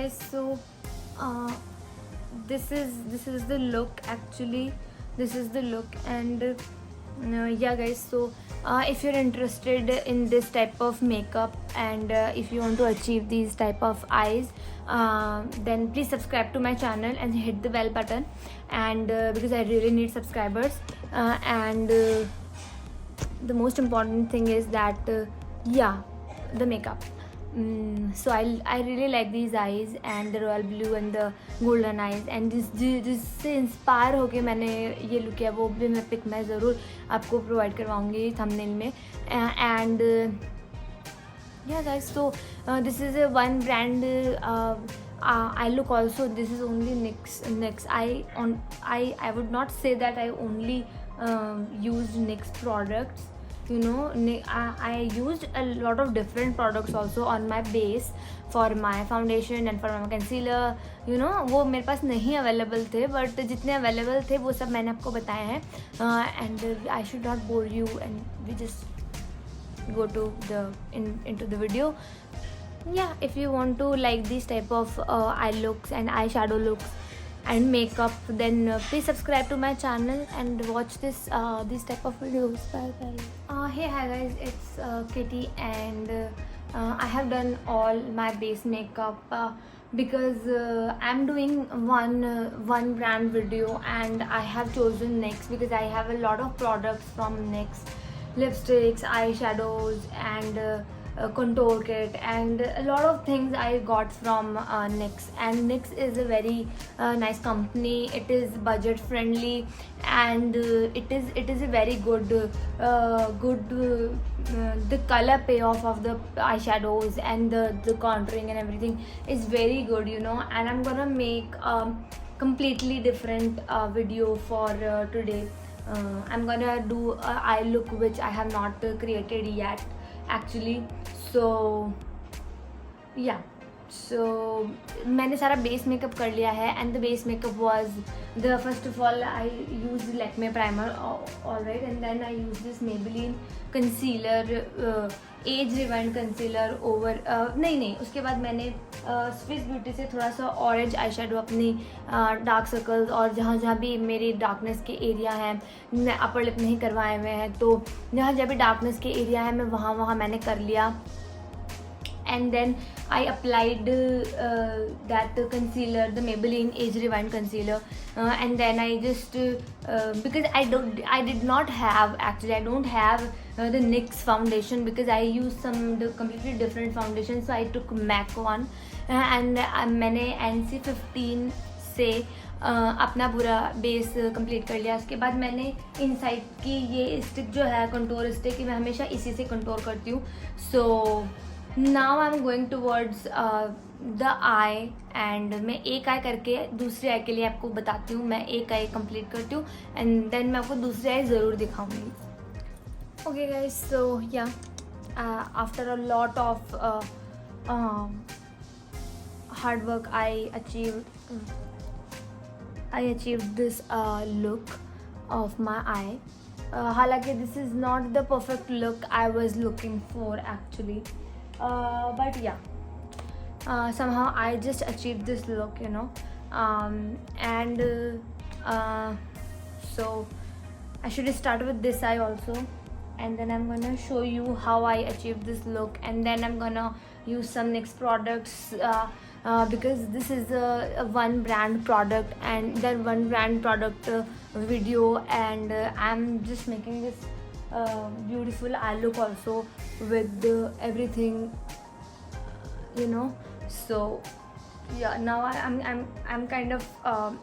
guys, so uh, this is the look actually. This is the look, and yeah guys, so if you're interested in this type of makeup, and if you want to achieve these type of eyes, then please subscribe to my channel and hit the bell button, and because I really need subscribers, and the most important thing is that yeah, the makeup. So I really like these eyes and the royal blue and the golden eyes, and जिससे inspire होके मैंने ये look किया, वो भी मैं pick मैं ज़रूर आपको प्रोवाइड करवाऊँगी थंबनेल में. And yeah guys, so this is a one brand I look also. This is only NYX. I would not say that I only used NYX products. I used a lot of different products also on my base for my foundation and for my concealer. वो मेरे पास नहीं available थे, but जितने available थे वो सब मैंने आपको बताए हैं. And I should not bore you, and we just go to the into the video. Yeah, if you want to like these type of eye looks and eyeshadow looks and makeup, then please subscribe to my channel and watch these type of videos. Bye bye. Hey, hi guys, it's Kitty, and I have done all my base makeup because I'm doing one brand video, and I have chosen NYX because I have a lot of products from NYX: lipsticks, eyeshadows, and contour kit, and a lot of things I got from NYX. And NYX is a very nice company. It is budget friendly, and it is a very good the color payoff of the eyeshadows and the contouring and everything is very good, and I'm gonna make completely different video for today. I'm gonna do a eye look which I have not created yet actually. So yeah, so मैंने सारा base makeup कर लिया है, and the base makeup was the first of all I used Lakme primer, alright, and then I used this Maybelline concealer, age rewind concealer over नहीं उसके बाद मैंने Swiss beauty से थोड़ा सा ऑरेंज आई शेडो अपनी डार्क सर्कल्स और जहाँ भी मेरी डार्कनेस के एरिया हैं, मैं अपर लिप नहीं करवाए हुए हैं, तो जहाँ भी डार्कनेस के एरिया है मैं वहाँ मैंने कर लिया. And then I applied that concealer, the Maybelline Age Rewind concealer, and then I just because I don't have the NYX foundation, because I used some completely different foundation, so I took MAC one, and मैंने NC15 से अपना पूरा base complete कर लिया. उसके बाद मैंने inside की ये स्टिक जो है कंटोर स्टिक, मैं हमेशा इसी से कंटोर करती हूँ. So now I am going towards the I, and मैं एक आई करके दूसरे आई के लिए आपको बताती हूँ. मैं एक आई कंप्लीट करती हूँ, एंड देन मैं आपको दूसरी आई ज़रूर दिखाऊंगी. ओके गाइस, सो या after a lot of hard work I achieved this look of my eye. हालांकि this is not the perfect look I was looking for actually, but yeah, somehow I just achieved this look, and so I should start with this eye also, and then I'm gonna show you how I achieved this look, and then I'm gonna use some NYX products because this is a one brand product, and that one brand product video, and I'm just making this beautiful eye look also with everything, so yeah, now I'm kind of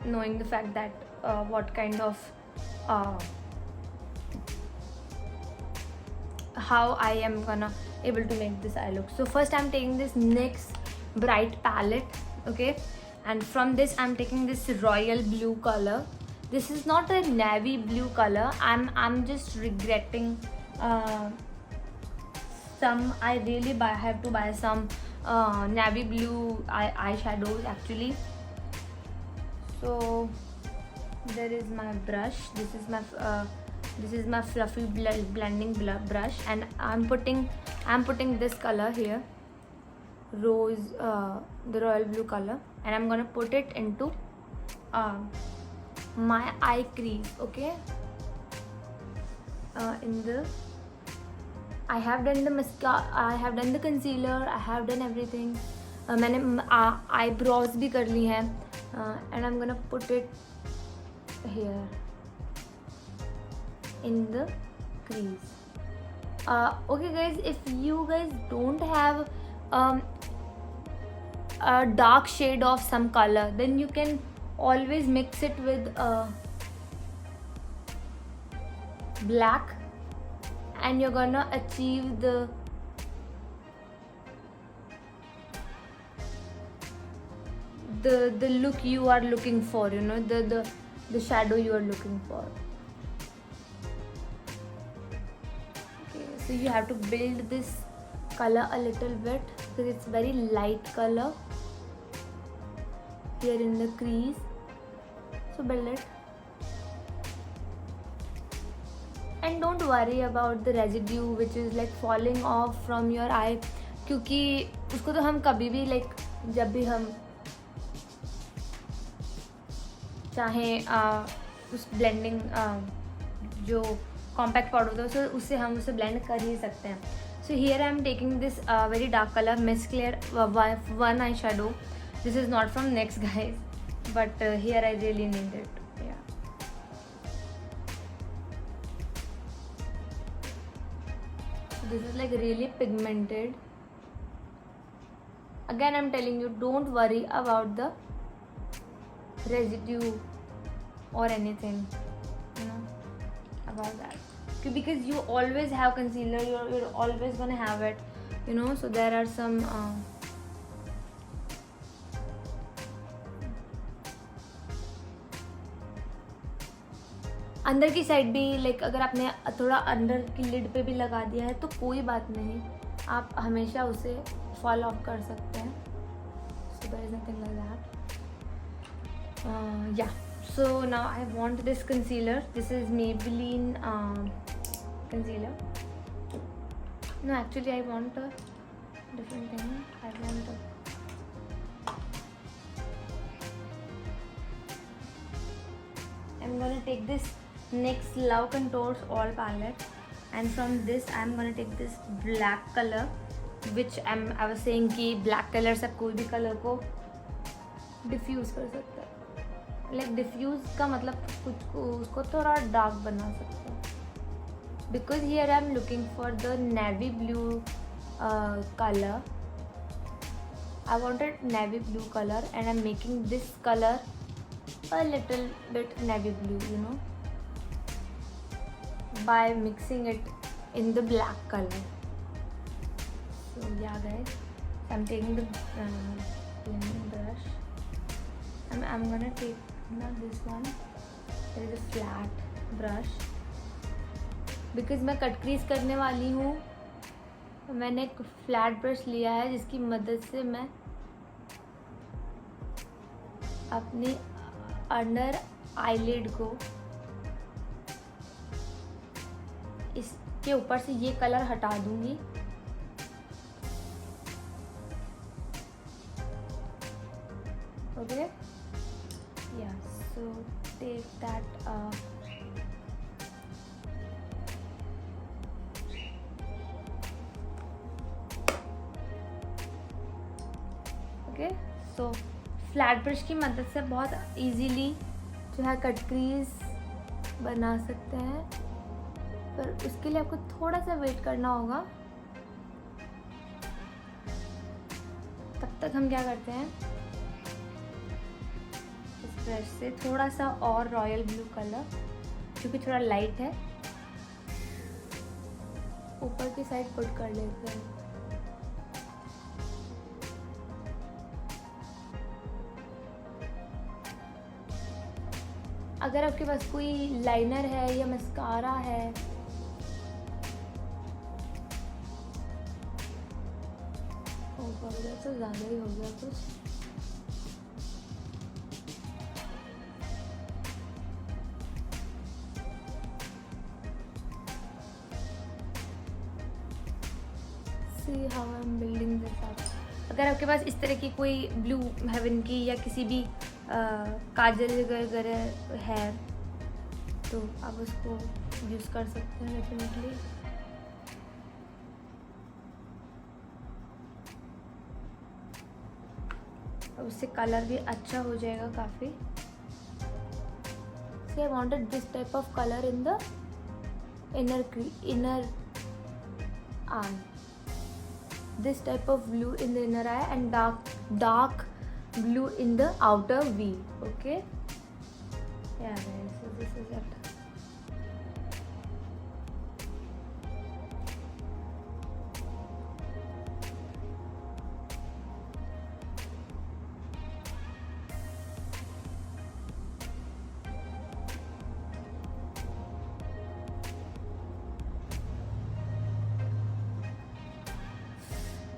knowing the fact that what kind of how I am gonna able to make this eye look. So first I'm taking this NYX bright palette, okay, and from this I'm taking this royal blue color. This is not a navy blue color. I'm just regretting some. I really have to buy some navy blue eyeshadows actually. So there is my brush. This is my fluffy blending brush, and I'm putting this color here. rose, the royal blue color, and I'm gonna put it into my eye crease. Okay, in the I have done the mascara, I have done the concealer, I have done everything. मैंने eyebrows भी कर ली हैं, and I'm gonna put it here in the crease. Okay guys, if you guys don't have a dark shade of some color, then you can always mix it with black, and you're gonna achieve the look you are looking for, you know, the shadow you are looking for. Okay, so you have to build this color a little bit because it's very light color here in the crease. So build it, and don't worry about the residue which is like falling off from your eye, क्योंकि उसको तो हम कभी भी like जब भी हम चाहे उस ब्लेंडिंग जो कॉम्पैक्ट पाउडर होता है उससे हम उसे ब्लेंड कर ही सकते हैं. So here I am taking this very dark colour mist clear one eye shadow. This is not from next guys, but here I really need it. This is like really pigmented. Again I'm telling you, don't worry about the residue or anything, you know, about that, because you always have concealer, you're always gonna have it, you know. So there are some अंदर की side भी like अगर आपने थोड़ा अंदर की lid पे भी लगा दिया है तो कोई बात नहीं, आप हमेशा उसे फॉल ऑफ कर सकते हैं. So there is nothing like that. Yeah, so now I want this concealer. This is Maybelline concealer. No, actually I want a different thing. I want a I'm gonna take this NYX Love Contours All palette, and from this I'm gonna take this black color, which I was saying कि black color से कोई भी color को diffuse कर सकता है. Like diffuse का मतलब कुछ को उसको थोड़ा dark बना सकते हैं. Because here I'm looking for the navy blue color. I wanted navy blue color, and I'm making this color a little bit navy blue, you know, by mixing it in the black color. So yeah guys, I'm taking the blending brush. I'm gonna take not this one, there is a flat brush, because मैं cut crease करने वाली हूँ. मैंने एक flat brush लिया है जिसकी मदद से मैं अपनी अंडर आईलिड को इसके ऊपर से ये कलर हटा दूंगी. Okay, yeah so take that okay. So flat brush की मदद से बहुत इजीली जो है कट क्रीज बना सकते हैं, पर उसके लिए आपको थोड़ा सा वेट करना होगा. तब तक हम क्या करते हैं, इस ब्रश से थोड़ा सा और रॉयल ब्लू कलर, जो कि थोड़ा लाइट है, ऊपर की साइड पुट कर लेते हैं. अगर आपके पास कोई लाइनर है या मस्कारा है, तो ज़्यादा ही हो गया कुछ. See how I'm building this up. अगर आपके पास इस तरह की कोई ब्लू हेवन की या किसी भी काजल वगैरह है तो आप उसको यूज़ कर सकते हैं डेफिनेटली। उससे कलर भी अच्छा हो जाएगा काफ़ी। So I wanted this type of colour in the inner eye, this type of blue in the inner eye and dark blue in the outer V. Okay, yeah guys, so this is it.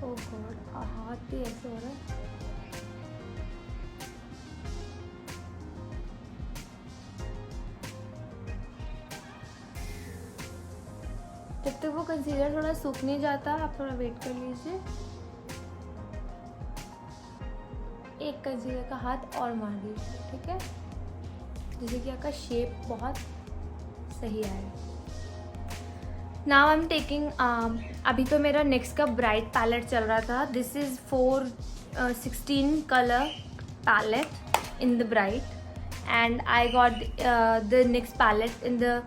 Oh God, हाथ ही ऐसे हो रहा है। जब तक वो concealer थोड़ा सूख नहीं जाता आप थोड़ा वेट कर लीजिए। एक कंसीलर का हाथ और मार दीजिए, ठीक है, जिससे कि आपका शेप बहुत सही आए। नाउ आई एम टेकिंग, अभी तो मेरा नेक्स्ट का ब्राइट पैलेट चल रहा था। This is 416 colour palette in the bright and I got the next palette in the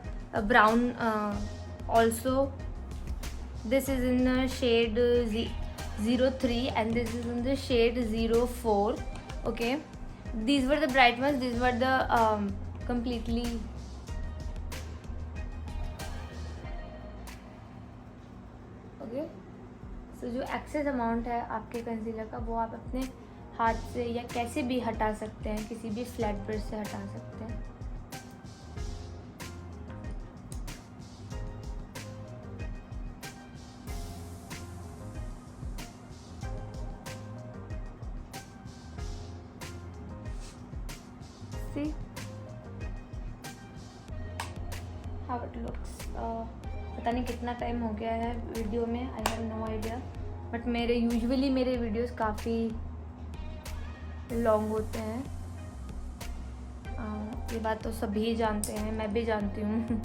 brown also. This is in the shade 03 and this is in the shade 04. Okay, these were the bright ones, these were the completely okay. So जो excess amount है आपके concealer का वो आप अपने हाथ से या कैसे भी हटा सकते हैं, किसी भी फ्लैट ब्रश से हटा सकते हैं। See how it looks. पता नहीं कितना टाइम हो गया है वीडियो में, I have no idea, but usually मेरे वीडियोस काफ़ी लॉन्ग होते हैं। ये बात तो सभी जानते हैं, मैं भी जानती हूँ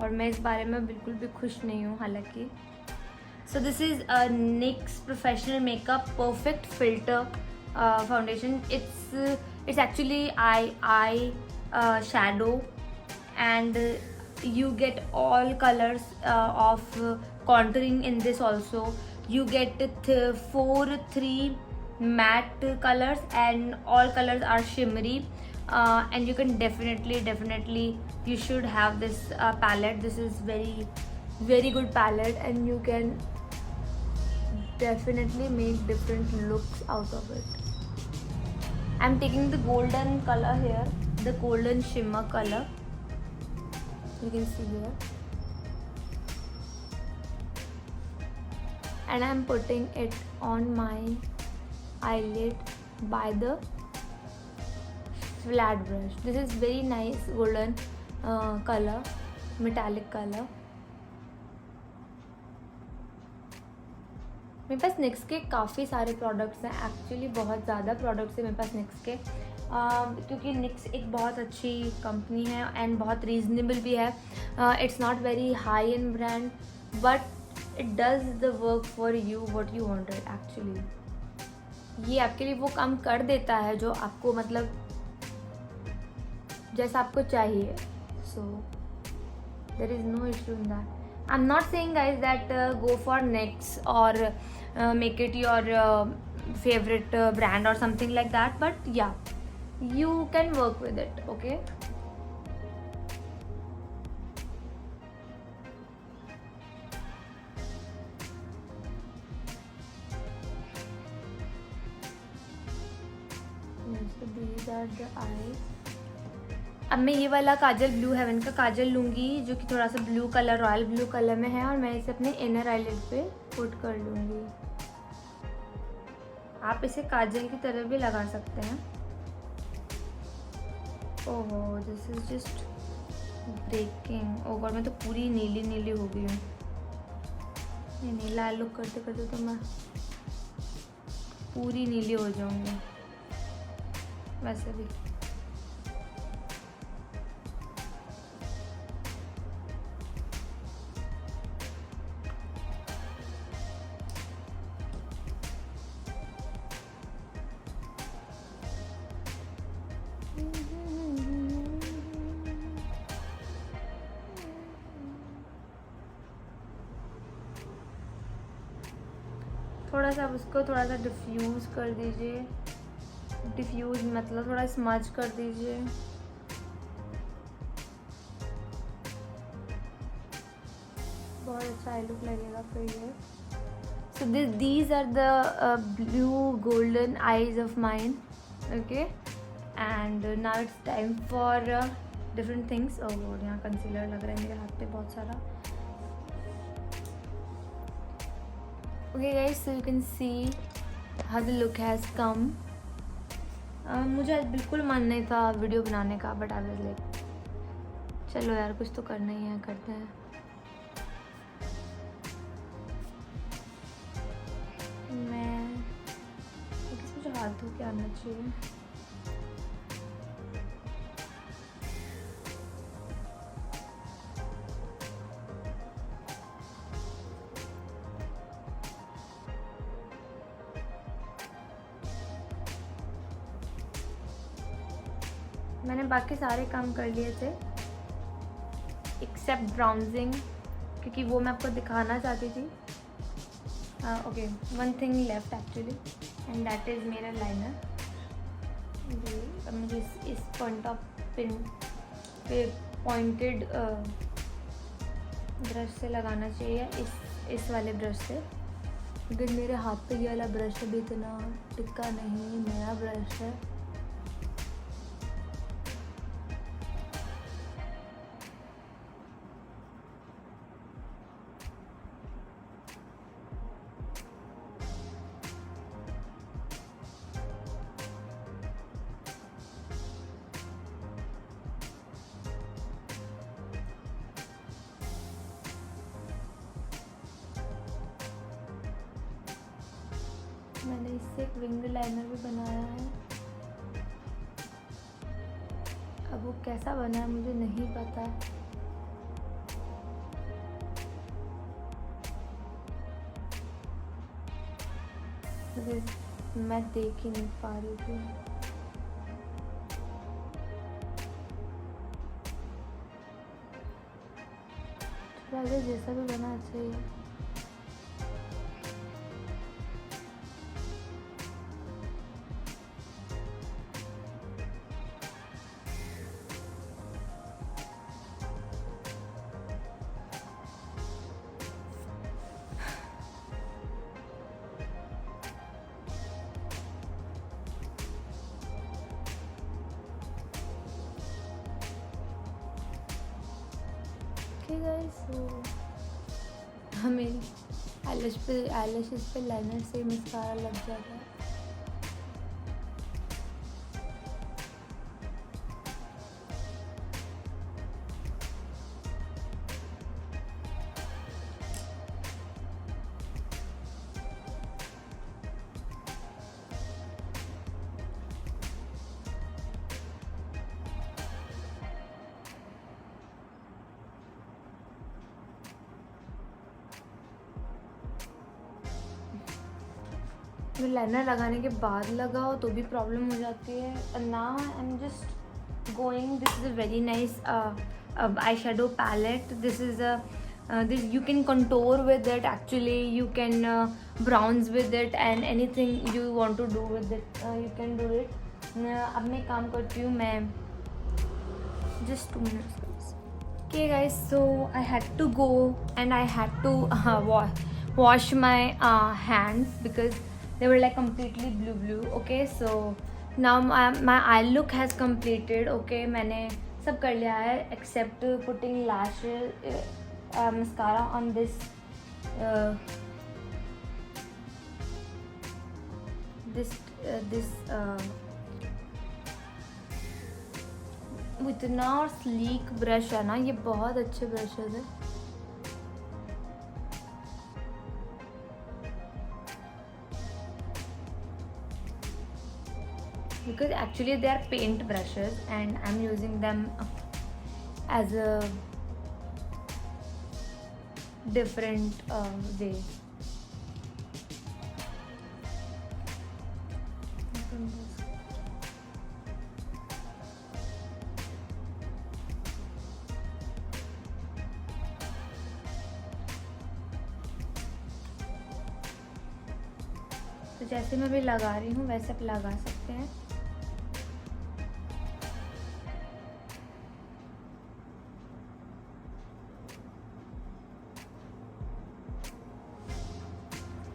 और मैं इस बारे में बिल्कुल भी खुश नहीं हूँ हालांकि। So this is NYX professional makeup perfect filter foundation. It's actually eye shadow and you get all colors of contouring in this also. You get 3 matte colors and all colors are shimmery and you can definitely you should have this palette. This is very good palette and you can definitely make different looks out of it. I'm taking the golden color here, the golden shimmer color. You can see here, and I'm putting it on my eyelid by the flat brush. This is very nice golden color, metallic color. मेरे पास NYX के काफ़ी सारे products हैं, actually बहुत ज़्यादा products हैं मेरे पास NYX के, क्योंकि NYX एक बहुत अच्छी कंपनी है एंड बहुत रीज़नेबल भी है। It's not very high in brand but it does the work for you what you wanted. Actually ये आपके लिए वो काम कर देता है जो आपको मतलब जैसा आपको चाहिए। So there is no issue in that. I'm not saying guys that go for NYX or make it your favorite brand or something like that, but yeah, you can work with it, okay? So these are the eyes. अब मैं ये वाला काजल blue haven का काजल लूँगी जो कि थोड़ा सा blue colour, royal blue colour में है, और मैं इसे अपने इनर आईलिड पे पुट कर लूँगी। आप इसे काजल की तरह भी लगा सकते हैं। ओहो, this is just breaking. Oh god, मैं तो पूरी नीली नीली हो गई हूँ। नहीं लाल लुक करते करते तो मैं पूरी नीली हो जाऊंगी वैसे भी। थोड़ा सा उसको थोड़ा सा डिफ्यूज़ कर दीजिए, डिफ्यूज़ मतलब थोड़ा स्मज कर दीजिए। बहुत अच्छा आई लुक लगेगा फिर ये। So these are the blue golden eyes of mine, okay? And now it's time for different things. Oh God, यहाँ कंसीलर लग रहा है मेरे हाथ पे बहुत सारा। Okay guys, so you can see how the look has come. मुझे आज बिल्कुल मन नहीं था वीडियो बनाने का, बट आई वाज लाइक चलो यार कुछ तो करना ही है, करते हैं। मैं मुझे हाथ धो के आना चाहिए। मैंने बाकी सारे काम कर लिए थे एक्सेप्ट ब्राउजिंग, क्योंकि वो मैं आपको दिखाना चाहती थी। Okay, one thing left actually and that is मेरा लाइनर। अब मुझे इस पॉइंट ऑफ पिन पे पॉइंटेड ब्रश से लगाना चाहिए, इस वाले ब्रश से, क्योंकि मेरे हाथ पे ये वाला ब्रश अभी इतना टिक्का नहीं, नया ब्रश है। मैंने इससे एक विंग लाइनर भी बनाया है। अब वो कैसा बना है मुझे नहीं पता, मैं देख ही नहीं पा रही थी। थोड़ा जैसा भी बना अच्छा ही है। Okay guys, so मेरी आईलैशेस पे लाइनर से मस्कारा लग जाता है। लाइनर लगाने के बाद लगाओ तो भी प्रॉब्लम हो जाती है। Now I am just going, this is a very nice eye shadow palette. This is this you can contour with it, actually you can bronze with it and anything you want to do with it, you can do it. अब मैं काम करती हूँ, मैं just 2 minutes. Okay guys, so I had to go and I had to wash my hands because they were like completely blue. Okay, so now my eye look has completed. Okay, मैंने सब कर लिया है except putting lashes, mascara on this इतना sleek brush है ना, ये बहुत अच्छे ब्रशेज है। because actually they are paint brushes and I'm using them as a different way. तो जैसे मैं भी लगा रही हूँ वैसे आप लगा सकते हैं।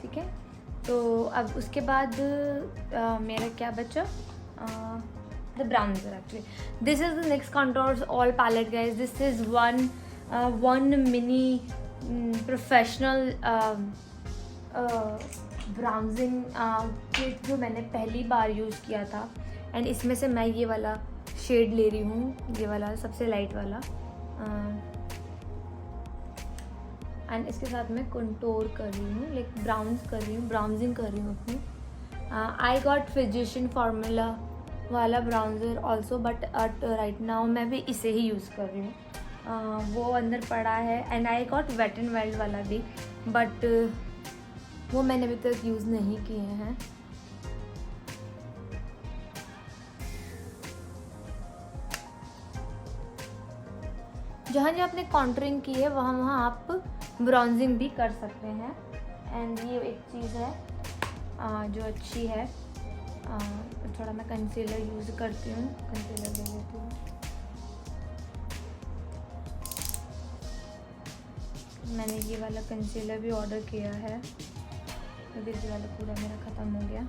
ठीक है, तो अब उसके बाद मेरा क्या बचा, the bronzer actually. This is the NYX Contours All palette guys. This is one mini professional browsing kit जो मैंने पहली बार यूज़ किया था, एंड इसमें से मैं ये वाला शेड ले रही हूँ, ये वाला सबसे लाइट वाला, एंड इसके साथ मैं कंटूर कर रही हूँ, लाइक ब्राउजिंग कर रही हूँ अपनी। आई गॉट फिजिशियन फार्मूला वाला browser also, but right now मैं भी इसे ही यूज़ कर रही हूँ। वो अंदर पड़ा है, and I got wet and wild वाला भी, बट वो मैंने अभी तक यूज़ नहीं किए हैं। जहाँ जहाँ आपने कॉन्टरिंग की है वहाँ आप ब्राउजिंग भी कर सकते हैं, एंड ये एक चीज़ है जो अच्छी है। थोड़ा मैं कंसीलर यूज़ करती हूँ, कंसीलर ले लेती हूँ। मैंने ये वाला कंसीलर भी ऑर्डर किया है, अभी ये वाला पूरा मेरा ख़त्म हो गया।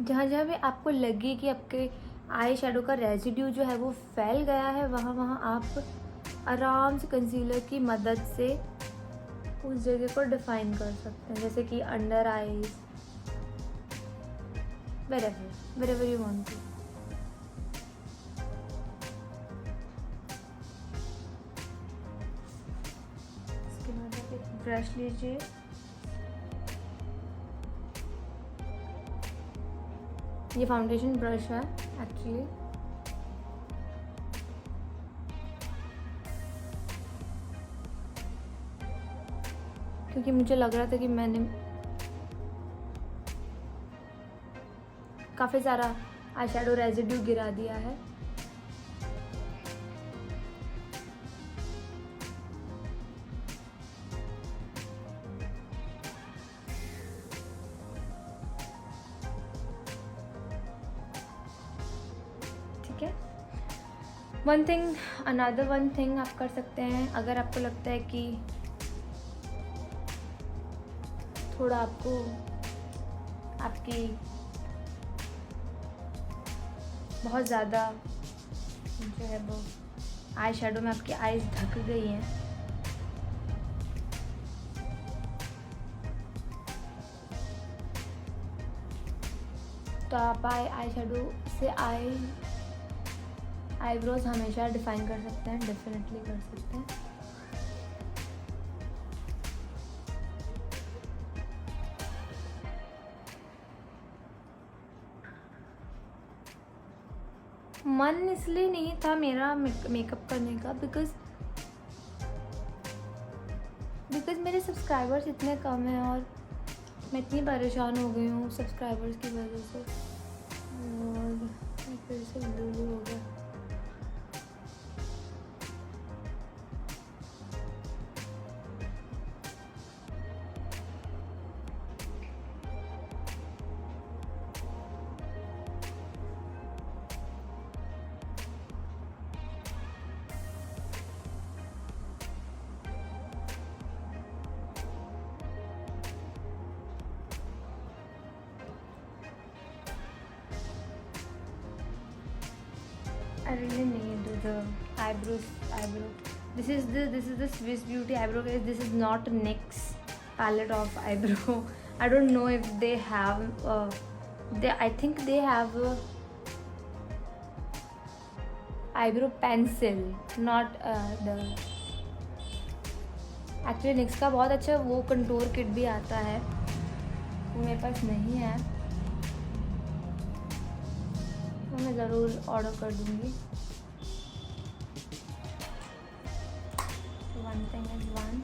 जहाँ जहाँ भी आपको लगे कि आपके आई शेडो का रेजिड्यू जो है वो फैल गया है, वहाँ आप आराम से कंसीलर की मदद से उस जगह को डिफाइन कर सकते हैं, जैसे कि under eyes, wherever you want to। इसके बाद आप एक ब्रश लीजिए, ये फाउंडेशन ब्रश है एक्चुअली, क्योंकि मुझे लग रहा था कि मैंने काफ़ी सारा आई शेडो रेजिड्यू गिरा दिया है। ठीक है, वन थिंग आप कर सकते हैं, अगर आपको लगता है कि थोड़ा आपको आपकी बहुत ज़्यादा जो है वो आई शेडो में आपकी आईज ढक गई हैं, तो आप आई शेडो से आईब्रोज हमेशा डिफाइन कर सकते हैं, डेफिनेटली कर सकते हैं। मन इसलिए नहीं था मेरा मेकअप करने का, बिकॉज मेरे सब्सक्राइबर्स इतने कम हैं और मैं इतनी परेशान हो गई हूँ सब्सक्राइबर्स की वजह से, और फिर से लूलू हो गया। I really need the eyebrow. This is the Swiss Beauty eyebrow guys. This is not NYX palette of eyebrow. I don't know if they have I think they have eyebrow pencil, not the actually NYX का बहुत अच्छा वो contour kit भी आता है, वो मेरे पास नहीं है, तो मैं ज़रूर ऑर्डर कर दूँगी। One thing is one.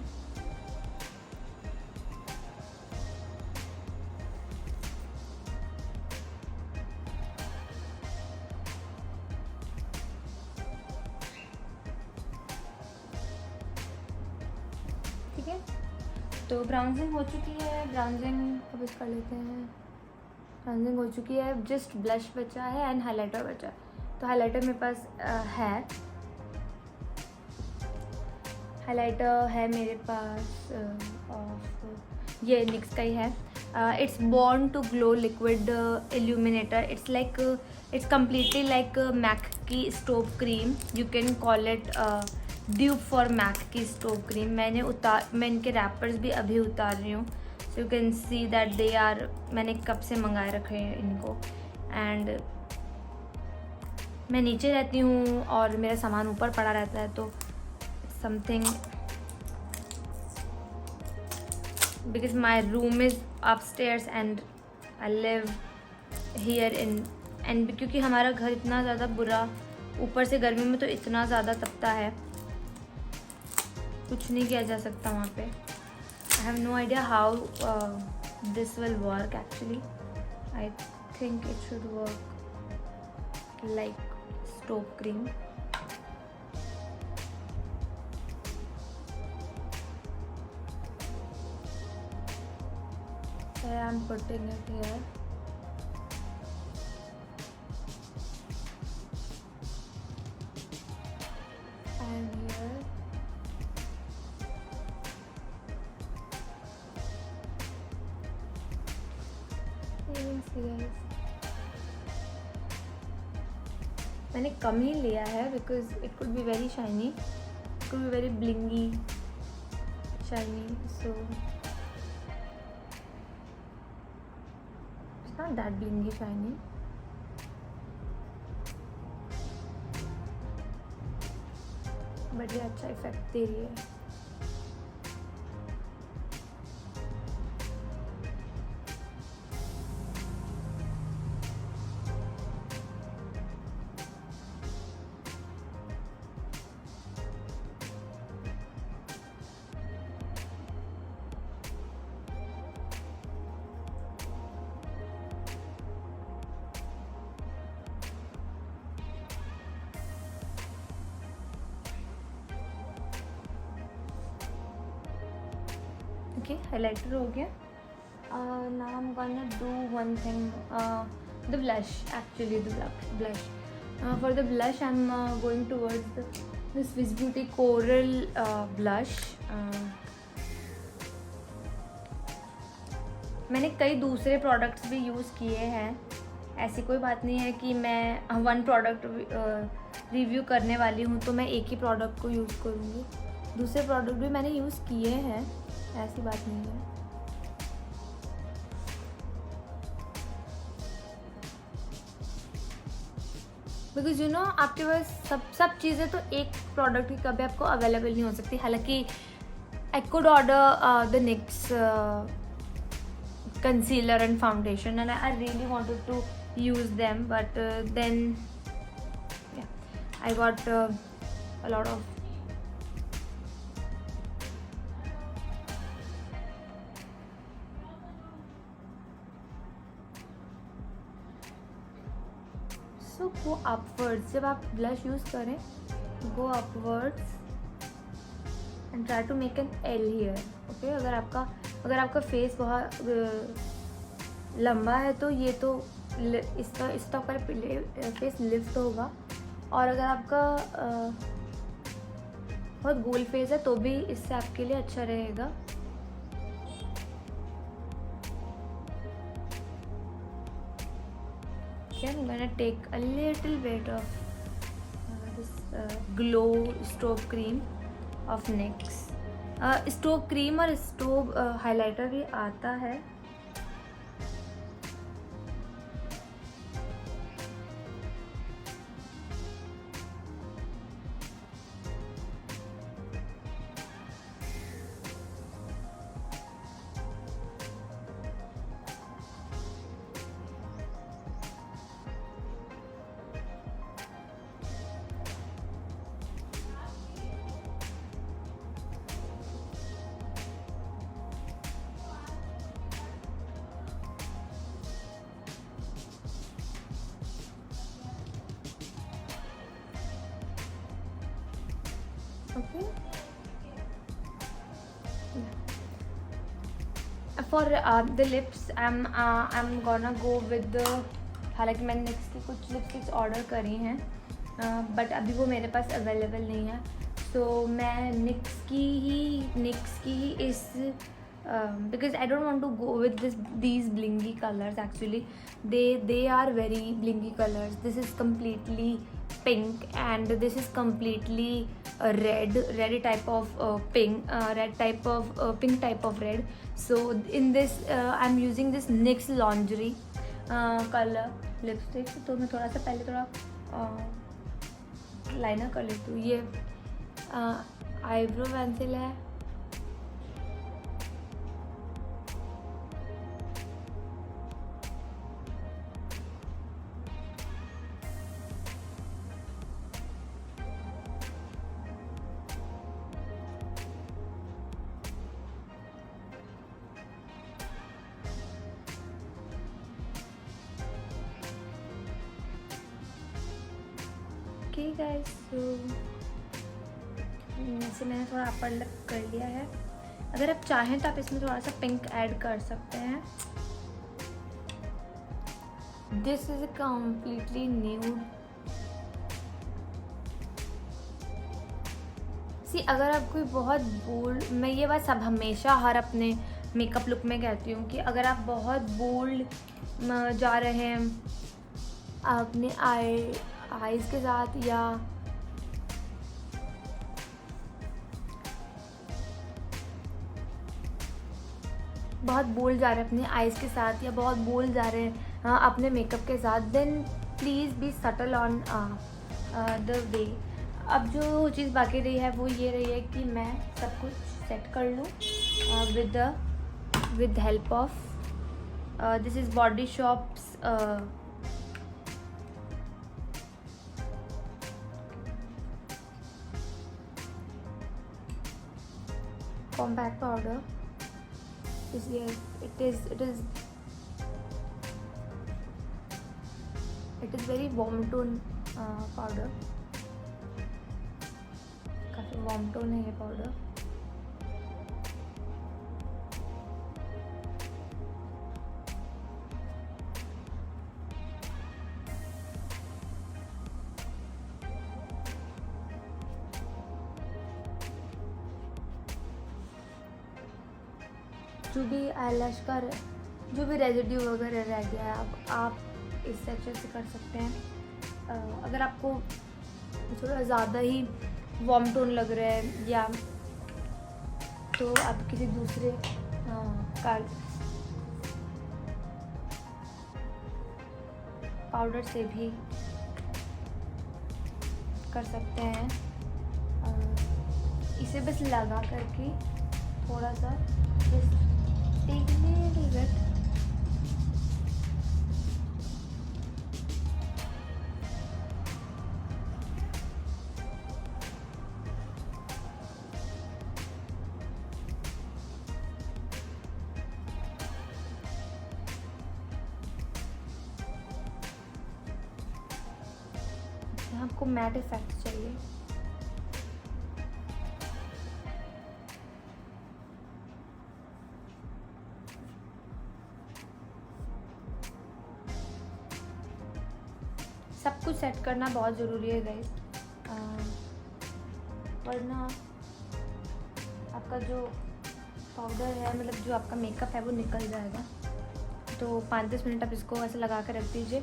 ठीक है, तो ब्राउजिंग हो चुकी है, ब्राउजिंग अब कर लेते हैं। ब्राउजिंग हो चुकी है, जस्ट ब्लश बचा है एंड हाइलाइटर बचा है। तो हाइलाइटर मेरे पास है, हाइलाइटर है मेरे पास ये NYX का ही है। It's born to glow liquid illuminator. It's completely like MAC की strobe cream, you can call it dupe for MAC की स्टोव क्रीम। मैं इनके रैपर्स भी अभी उतार रही हूँ, so you can see that they are, मैंने कब से मंगाए रखे हैं इनको। एंड मैं नीचे रहती हूँ और मेरा सामान ऊपर पड़ा रहता है, तो something because my room is upstairs and I live here in and क्योंकि हमारा घर इतना ज़्यादा बुरा, ऊपर से गर्मी में तो इतना ज़्यादा तपता है, कुछ नहीं किया जा सकता वहाँ पे। I have no idea how this will work actually. I think it should work like stove cream. I am putting it here. And here. You can see guys. मैंने कम ही लिया है because it could be very shiny, it could be very blingy, shiny, so not that blingy shiny, but ये अच्छा effect दे रही है। Okay, highlighter हो गया. Now I'm gonna do one thing, the blush. Actually, the blush. For the blush, I'm going towards this Swiss Beauty Coral blush. मैंने कई दूसरे products भी यूज़ किए हैं, ऐसी कोई बात नहीं है कि मैं वन प्रोडक्ट रिव्यू करने वाली हूँ तो मैं एक ही प्रोडक्ट को यूज़ करूँगी। दूसरे प्रोडक्ट भी मैंने यूज़ किए हैं, ऐसी बात नहीं है। बिकॉज यू नो आपके पास सब चीज़ें तो एक प्रोडक्ट की कभी आपको अवेलेबल नहीं हो सकती। हालांकि I could order the NYX concealer and foundation and I really wanted to use them, but then yeah, I got a lot of so go upwards। जब आप blush use करें, go upwards and try to make an L here, okay? अगर आपका face बहुत लंबा है तो ये तो इसका आपका फेस लिफ्ट होगा, और अगर आपका बहुत गोल फेस है तो भी इससे आपके लिए अच्छा रहेगा। I'm gonna take a little bit of this glow stove cream of NYX। Stove cream और स्टोव हाइलाइटर भी आता है, Okay. For the lips, I'm gonna go with the, हालांकि मैंने NYX की कुछ लिपस्टिक्स ऑर्डर करी हैं बट अभी वो मेरे पास अवेलेबल नहीं है, तो मैं NYX की ही इस because I don't want to go with these blingy colors. Actually they are very blingy colors. This is completely pink and this is completely red type of pink type of red. So in this I'm using this NYX lingerie color lipstick. तो मैं थोड़ा सा पहले थोड़ा liner कर लेती हूँ. ये आईब्रो पेंसिल है. Okay guys, so इसे मैंने थोड़ा अपर लिप कर लिया है. अगर आप चाहें तो आप इसमें थोड़ा सा पिंक ऐड कर सकते हैं. This is completely nude. See अगर आप कोई बहुत बोल्ड, मैं ये बात सब हमेशा हर अपने मेकअप लुक में कहती हूँ कि अगर आप बहुत बोल्ड जा रहे हैं अपने आईज के साथ या बहुत बोल्ड जा रहे हैं अपने आईज के साथ या बहुत बोल्ड जा रहे हैं अपने मेकअप के साथ, then please be subtle on the way. अब जो चीज़ बाकी रही है वो ये रही है कि मैं सब कुछ सेट कर लूँ with help of this is body shops compact powder. Yes, it is very warm tone powder. काफ़ी warm tone है ये powder. जो भी आईलैश का जो भी रेजिड्यू वगैरह रह गया है आप इससे अच्छे से कर सकते हैं. अगर आपको थोड़ा ज़्यादा ही वार्म टोन लग रहा है या तो आप किसी दूसरे पाउडर से भी कर सकते हैं. इसे बस लगा करके थोड़ा सा take a little bit. आपको मैट इफेक्ट चाहिए. सब कुछ सेट करना बहुत ज़रूरी है गाइस, वरना आपका जो पाउडर है मतलब जो आपका मेकअप है वो निकल जाएगा. तो 5-10 मिनट आप इसको ऐसे लगा कर रख दीजिए.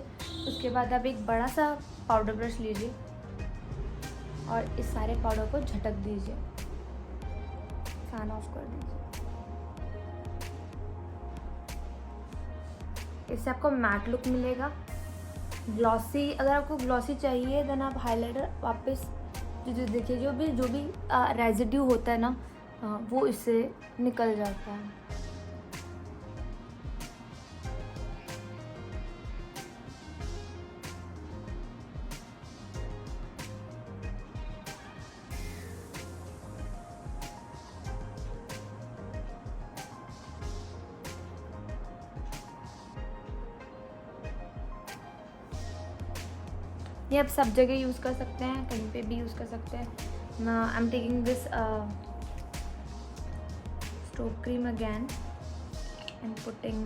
उसके बाद आप एक बड़ा सा पाउडर ब्रश लीजिए और इस सारे पाउडर को झटक दीजिए, फैन ऑफ कर दीजिए. इससे आपको मैट लुक मिलेगा. ग्लॉसी, अगर आपको ग्लॉसी चाहिए देन आप हाइलाइटर वापस जो देखिए जो भी रेजिड्यू होता है ना वो इससे निकल जाता है. ये आप सब जगह यूज़ कर सकते हैं, कहीं पे भी यूज़ कर सकते हैं. Now I'm taking this stroke cream again and putting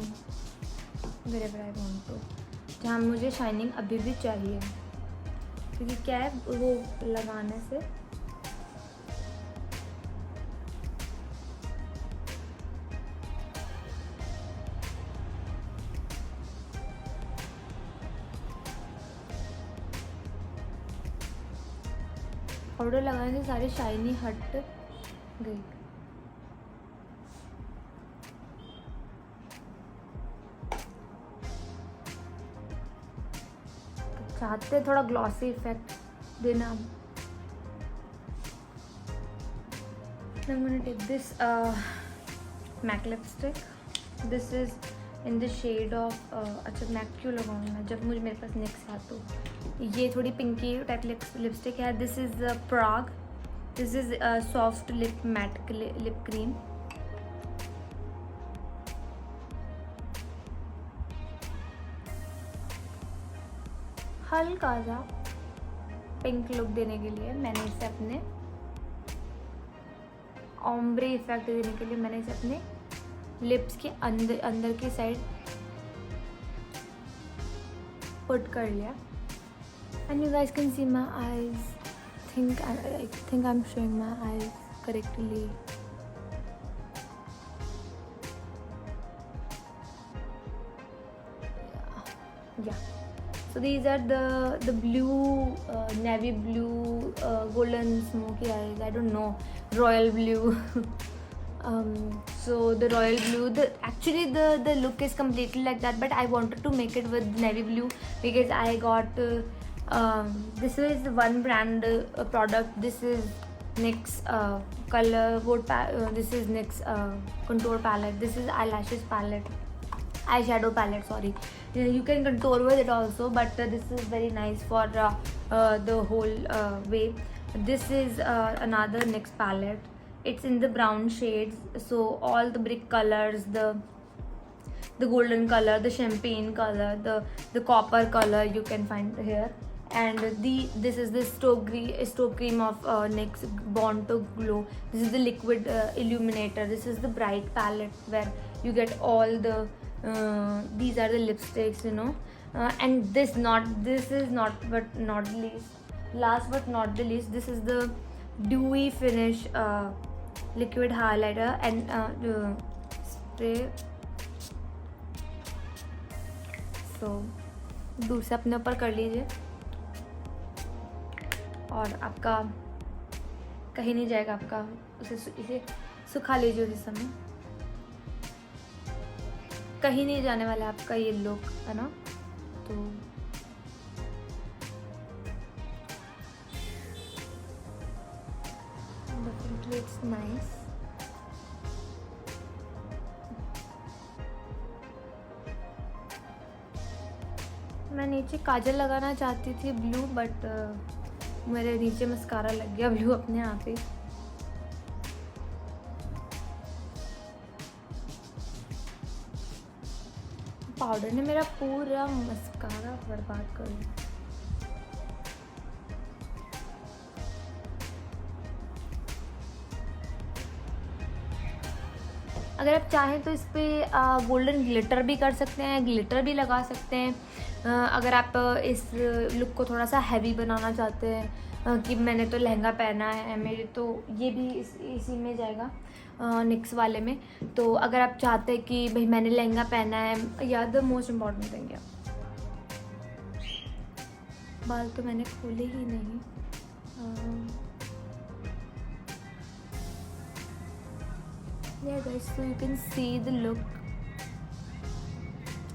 wherever I want to, जहाँ मुझे शाइनिंग अभी भी चाहिए, क्योंकि क्या है वो लगाने से पाउडर लगाने से सारी शाइनी हट गई। चाहते हैं थोड़ा ग्लॉसी इफेक्ट देना। I'm gonna take this MAC lipstick. This is in the shade of अच्छा MAC क्यों लगाऊँ मैं जब मुझे मेरे पास NYX है। तो ये थोड़ी पिंकी टाइप लिपस्टिक है। This is Prague. This is soft lip matte lip cream. हल्का सा पिंक लुक देने के लिए मैंने इसे अपने ऑम्ब्रे इफेक्ट देने के लिए मैंने इसे अपने लिप्स के अंदर की साइड पुट कर लिया। And you guys can see my eyes. I think I am showing my eyes correctly. या so these are the blue navy blue golden smoky eyes, I don't know, royal blue. So the royal blue, actually the look is completely like that, but I wanted to make it with navy blue because I got this is one brand product. This is NYX color vote this is NYX contour palette. This is eyelashes palette, eyeshadow palette, sorry. You can contour with it also, but this is very nice for the whole way. This is another NYX palette. It's in the brown shades, so all the brick colors, the golden color, the champagne color, the copper color you can find here. And this is the stroke cream of NYX Born to Glow. This is the liquid illuminator. This is the bright palette where you get all the these are the lipsticks, you know. And this is not but not least, last but not the least, this is the dewy finish liquid highlighter and spray. So दूर से अपने ऊपर कर लीजिए और आपका कहीं नहीं जाएगा। आपका इसे सुखा लीजिए उसी समय, कहीं नहीं जाने वाला आपका ये लुक, है ना। तो definitely it's nice. मैं नीचे काजल लगाना चाहती थी ब्लू, बट मेरे नीचे मस्कारा लग गया ब्लू अपने आप ही। पाउडर ने मेरा पूरा मस्कारा बर्बाद कर दिया। अगर आप चाहें तो इस पर गोल्डन ग्लिटर भी कर सकते हैं, ग्लिटर भी लगा सकते हैं। अगर आप इस लुक को थोड़ा सा हैवी बनाना चाहते हैं कि मैंने तो लहंगा पहना है मेरे, तो ये भी इसी में जाएगा NYX वाले में। तो अगर आप चाहते हैं कि भाई मैंने लहंगा पहना है, या द मोस्ट इम्पॉर्टेंट थिंग, बाल तो मैंने खोले ही नहीं। Yeah guys, so you can see the look.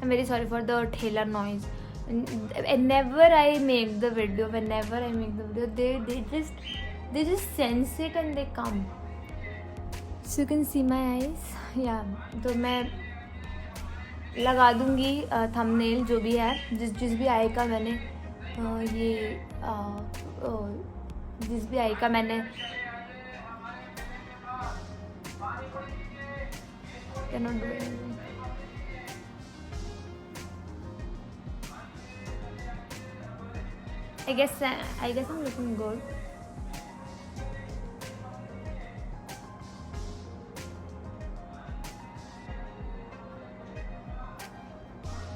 I'm very sorry for the ठेला noise. Whenever I make the video, they just sense it and they come. So you can see my eyes. Yeah, तो मैं लगा दूँगी thumbnail जो भी है, जिस भी आई का मैंने ये जिस भी आई का मैंने cannot do anything. I guess I'm looking good.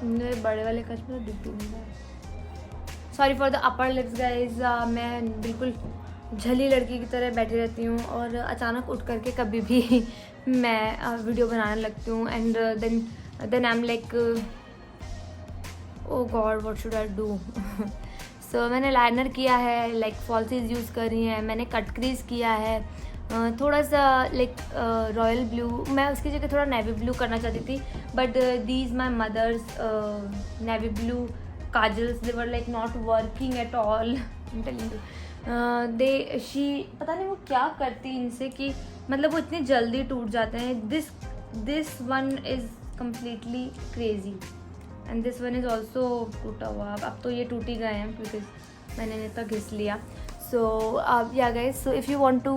मेरे बड़े वाले कच में दिख भी नहीं रहा है। Sorry for the upper lips guys, मैं बिल्कुल झली लड़की की तरह बैठी रहती हूँ और अचानक उठ करके कभी भी मैं वीडियो बनाने लगती हूँ and then I am like oh god what should I do. So मैंने लाइनर किया है, लाइक फॉल्सीज यूज़ करी हैं, मैंने कट क्रीज किया है, थोड़ा सा लाइक रॉयल ब्लू, मैं उसकी जगह थोड़ा नेवी ब्लू करना चाहती थी but these my mother's navy blue kajals they were like not working at all. They she पता नहीं वो क्या करती इनसे कि मतलब वो इतनी जल्दी टूट जाते हैं। This one is completely crazy and this one is also टूटा हुआ। अब तो ये टूट ही गए हैं बिकॉज मैंने इन्हें तो घिस लिया। So yeah guys, so if you want to